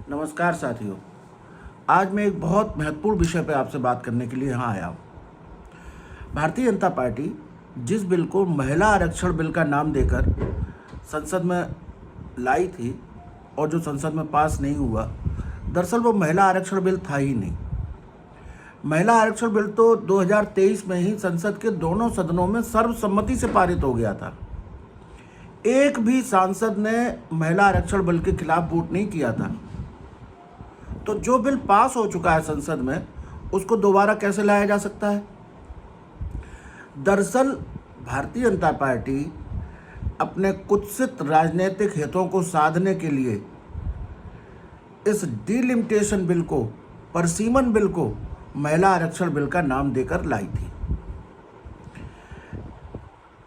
नमस्कार साथियों। आज मैं एक बहुत महत्वपूर्ण विषय पर आपसे बात करने के लिए यहाँ आया हूँ। भारतीय जनता पार्टी जिस बिल को महिला आरक्षण बिल का नाम देकर संसद में लाई थी और जो संसद में पास नहीं हुआ, दरअसल वो महिला आरक्षण बिल था ही नहीं। महिला आरक्षण बिल तो 2023 में ही संसद के दोनों सदनों में सर्वसम्मति से पारित हो गया था। एक भी सांसद ने महिला आरक्षण बिल के खिलाफ वोट नहीं किया था। तो जो बिल पास हो चुका है संसद में, उसको दोबारा कैसे लाया जा सकता है? दरअसल भारतीय जनता पार्टी अपने कुत्सित राजनीतिक हितों को साधने के लिए इस डिलिमिटेशन बिल को, परसीमन बिल को महिला आरक्षण बिल का नाम देकर लाई थी।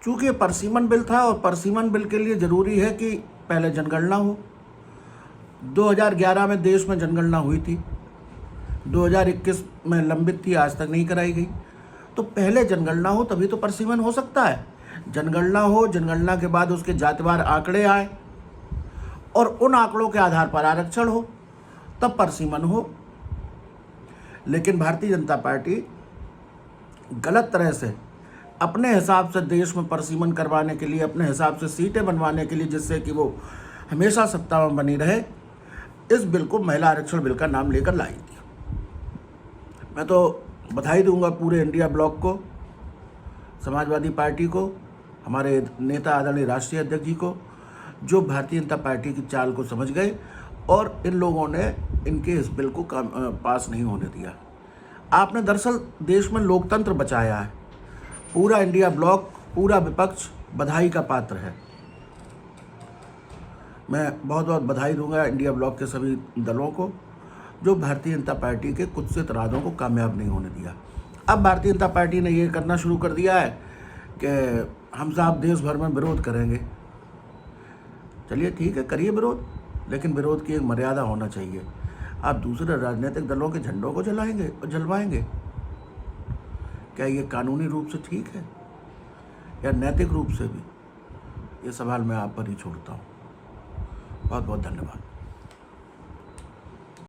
चूंकि ये परसीमन बिल था और परसीमन बिल के लिए जरूरी है कि पहले जनगणना हो। 2011 में देश में जनगणना हुई थी, 2021 में लंबित थी, आज तक नहीं कराई गई। तो पहले जनगणना हो तभी तो परसीमन हो सकता है। जनगणना हो, जनगणना के बाद उसके जातिवार आंकड़े आए और उन आंकड़ों के आधार पर आरक्षण हो, तब परसीमन हो। लेकिन भारतीय जनता पार्टी गलत तरह से अपने हिसाब से देश में परसीमन करवाने के लिए, अपने हिसाब से सीटें बनवाने के लिए, जिससे कि वो हमेशा सत्ता में बनी रहे, इस बिल को महिला आरक्षण बिल का नाम लेकर लाई थी। मैं तो बधाई दूंगा पूरे इंडिया ब्लॉक को, समाजवादी पार्टी को, हमारे नेता आदरणीय राष्ट्रीय अध्यक्ष जी को, जो भारतीय जनता पार्टी की चाल को समझ गए और इन लोगों ने इनके इस बिल को पास नहीं होने दिया। आपने दरअसल देश में लोकतंत्र बचाया है। पूरा इंडिया ब्लॉक, पूरा विपक्ष बधाई का पात्र है। मैं बहुत बहुत बधाई दूंगा इंडिया ब्लॉक के सभी दलों को, जो भारतीय जनता पार्टी के कुत्सित इरादों को कामयाब नहीं होने दिया। अब भारतीय जनता पार्टी ने ये करना शुरू कर दिया है कि हम साहब देश भर में विरोध करेंगे। चलिए ठीक है, करिए विरोध, लेकिन विरोध की एक मर्यादा होना चाहिए। आप दूसरे राजनीतिक दलों के झंडों को जलाएंगे और जलवाएंगे, क्या ये कानूनी रूप से ठीक है या नैतिक रूप से भी? ये सवाल मैं आप पर ही छोड़ता हूँ। बहुत बहुत धन्यवाद।